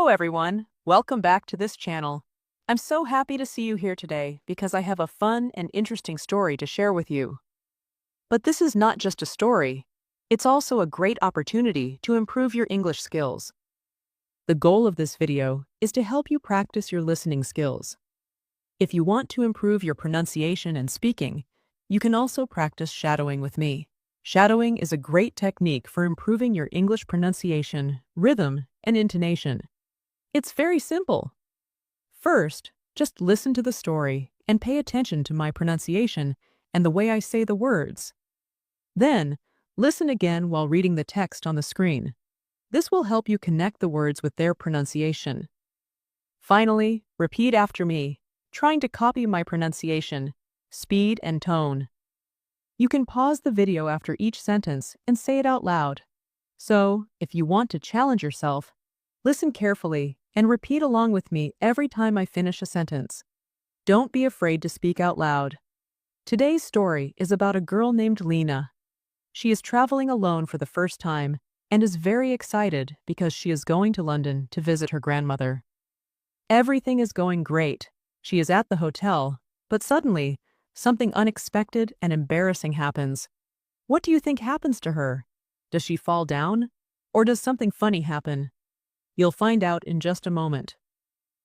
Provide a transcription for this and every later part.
Hello everyone, welcome back to this channel. I'm so happy to see you here today because I have a fun and interesting story to share with you. But this is not just a story, it's also a great opportunity to improve your English skills. The goal of this video is to help you practice your listening skills. If you want to improve your pronunciation and speaking, you can also practice shadowing with me. Shadowing is a great technique for improving your English pronunciation, rhythm, and intonation. It's very simple. First, just listen to the story and pay attention to my pronunciation and the way I say the words. Then, listen again while reading the text on the screen. This will help you connect the words with their pronunciation. Finally, repeat after me, trying to copy my pronunciation, speed, and tone. You can pause the video after each sentence and say it out loud. So, if you want to challenge yourself, listen carefully and repeat along with me every time I finish a sentence. Don't be afraid to speak out loud. Today's story is about a girl named Lena. She is traveling alone for the first time and is very excited because she is going to London to visit her grandmother. Everything is going great. She is at the hotel, but suddenly, something unexpected and embarrassing happens. What do you think happens to her? Does she fall down? Or does something funny happen? You'll find out in just a moment.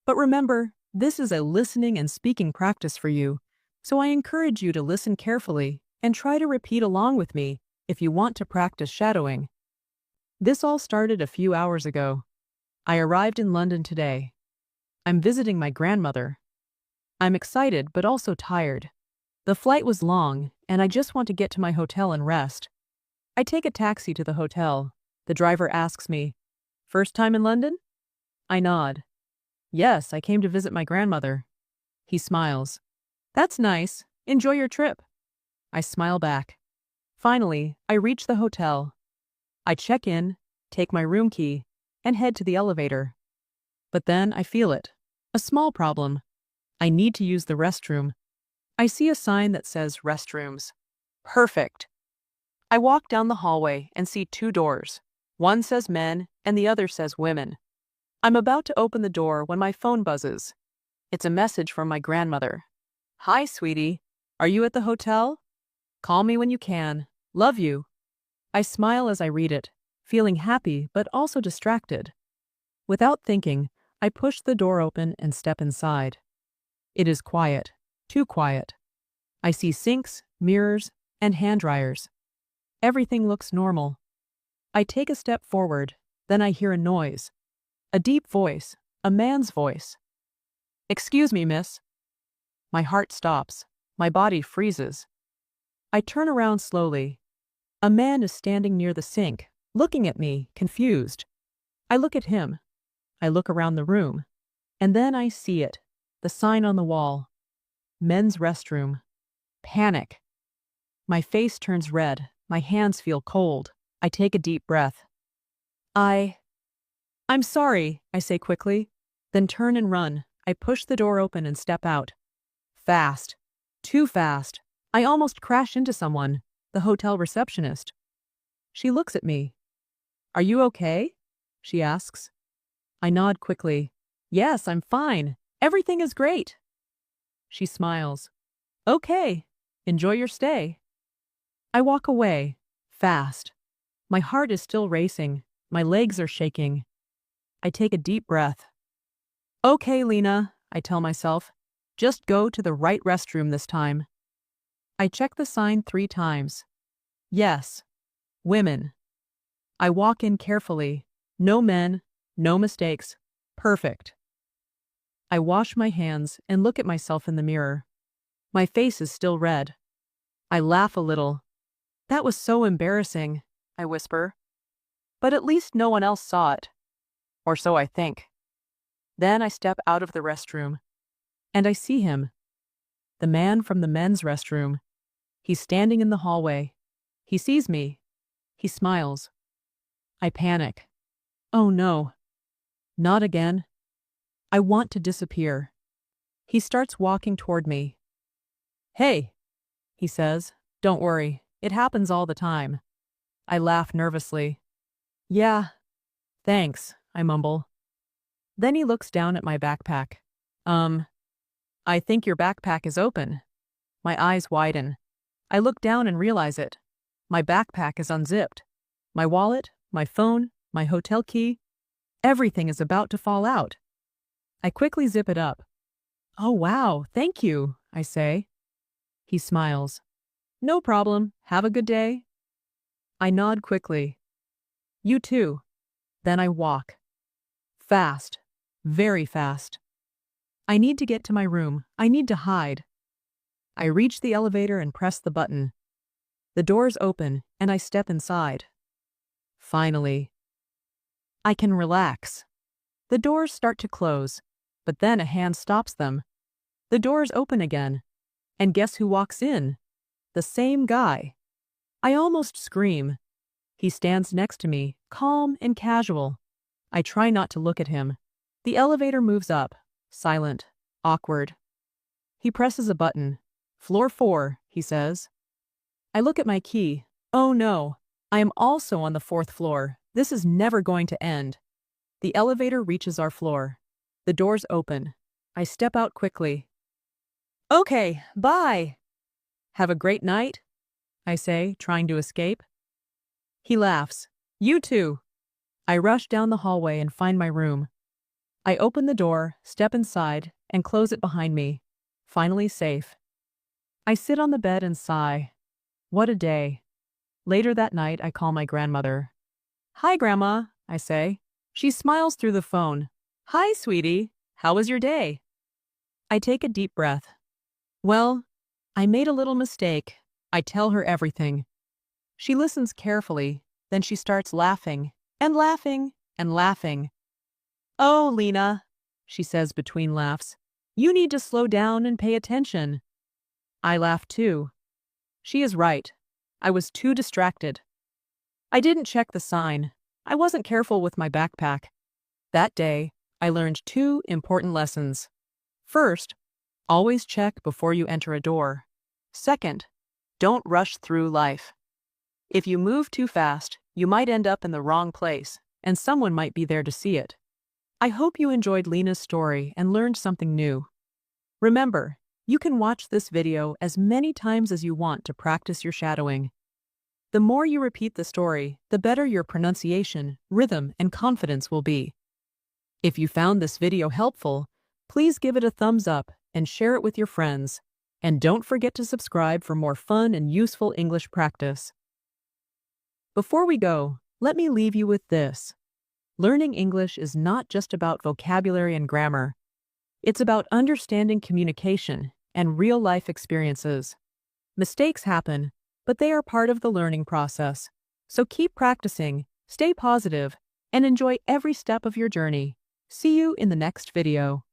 But remember, this is a listening and speaking practice for you, so I encourage you to listen carefully and try to repeat along with me if you want to practice shadowing. This all started a few hours ago. I arrived in London today. I'm visiting my grandmother. I'm excited but also tired. The flight was long, and I just want to get to my hotel and rest. I take a taxi to the hotel. The driver asks me, "First time in London?" I nod. "Yes, I came to visit my grandmother." He smiles. "That's nice. Enjoy your trip." I smile back. Finally, I reach the hotel. I check in, take my room key, and head to the elevator. But then I feel it. A small problem. I need to use the restroom. I see a sign that says restrooms. Perfect. I walk down the hallway and see two doors. One says men and the other says women. I'm about to open the door when my phone buzzes. It's a message from my grandmother. "Hi, sweetie. Are you at the hotel? Call me when you can. Love you." I smile as I read it, feeling happy but also distracted. Without thinking, I push the door open and step inside. It is quiet. Too quiet. I see sinks, mirrors, and hand dryers. Everything looks normal. I take a step forward, then I hear a noise. A deep voice, a man's voice. "Excuse me, miss." My heart stops. My body freezes. I turn around slowly. A man is standing near the sink, looking at me, confused. I look at him. I look around the room. And then I see it, the sign on the wall. Men's restroom. Panic. My face turns red. My hands feel cold. I take a deep breath. I'm sorry, I say quickly, then turn and run. I push the door open and step out. Fast. Too fast. I almost crash into someone, the hotel receptionist. She looks at me. "Are you okay?" she asks. I nod quickly. "Yes, I'm fine. Everything is great." She smiles. "Okay, enjoy your stay." I walk away, fast. My heart is still racing. My legs are shaking. I take a deep breath. "Okay, Lena," I tell myself. "Just go to the right restroom this time." I check the sign 3 times. Yes. Women. I walk in carefully. No men, no mistakes. Perfect. I wash my hands and look at myself in the mirror. My face is still red. I laugh a little. "That was so embarrassing," I whisper. But at least no one else saw it. Or so I think. Then I step out of the restroom. And I see him. The man from the men's restroom. He's standing in the hallway. He sees me. He smiles. I panic. Oh no. Not again. I want to disappear. He starts walking toward me. "Hey," he says. "Don't worry. It happens all the time." I laugh nervously. "Yeah, thanks," I mumble. Then he looks down at my backpack. I think your backpack is open. My eyes widen. I look down and realize it. My backpack is unzipped. My wallet, my phone, my hotel key, everything is about to fall out. I quickly zip it up. Oh wow, thank you, I say. He smiles. No problem, have a good day. I nod quickly. You too. Then I walk. Fast. Very fast. I need to get to my room. I need to hide. I reach the elevator and press the button. The doors open and I step inside. Finally. I can relax. The doors start to close, but then a hand stops them. The doors open again. And guess who walks in? The same guy. I almost scream. He stands next to me, calm and casual. I try not to look at him. The elevator moves up, silent, awkward. He presses a button. Floor 4, he says. I look at my key. Oh no, I am also on the 4th floor. This is never going to end. The elevator reaches our floor. The doors open. I step out quickly. Okay, bye. Have a great night, I say, trying to escape. He laughs. You too. I rush down the hallway and find my room. I open the door, step inside, and close it behind me. Finally safe. I sit on the bed and sigh. What a day. Later that night, I call my grandmother. Hi, Grandma, I say. She smiles through the phone. Hi, sweetie. How was your day? I take a deep breath. Well, I made a little mistake. I tell her everything. She listens carefully, then she starts laughing, and laughing, and laughing. Oh, Lena, she says between laughs, you need to slow down and pay attention. I laugh too. She is right. I was too distracted. I didn't check the sign. I wasn't careful with my backpack. That day, I learned 2 important lessons. First, always check before you enter a door. Second, don't rush through life. If you move too fast, you might end up in the wrong place, and someone might be there to see it. I hope you enjoyed Lena's story and learned something new. Remember, you can watch this video as many times as you want to practice your shadowing. The more you repeat the story, the better your pronunciation, rhythm, and confidence will be. If you found this video helpful, please give it a thumbs up and share it with your friends. And don't forget to subscribe for more fun and useful English practice. Before we go, let me leave you with this. Learning English is not just about vocabulary and grammar. It's about understanding communication and real-life experiences. Mistakes happen, but they are part of the learning process. So keep practicing, stay positive, and enjoy every step of your journey. See you in the next video.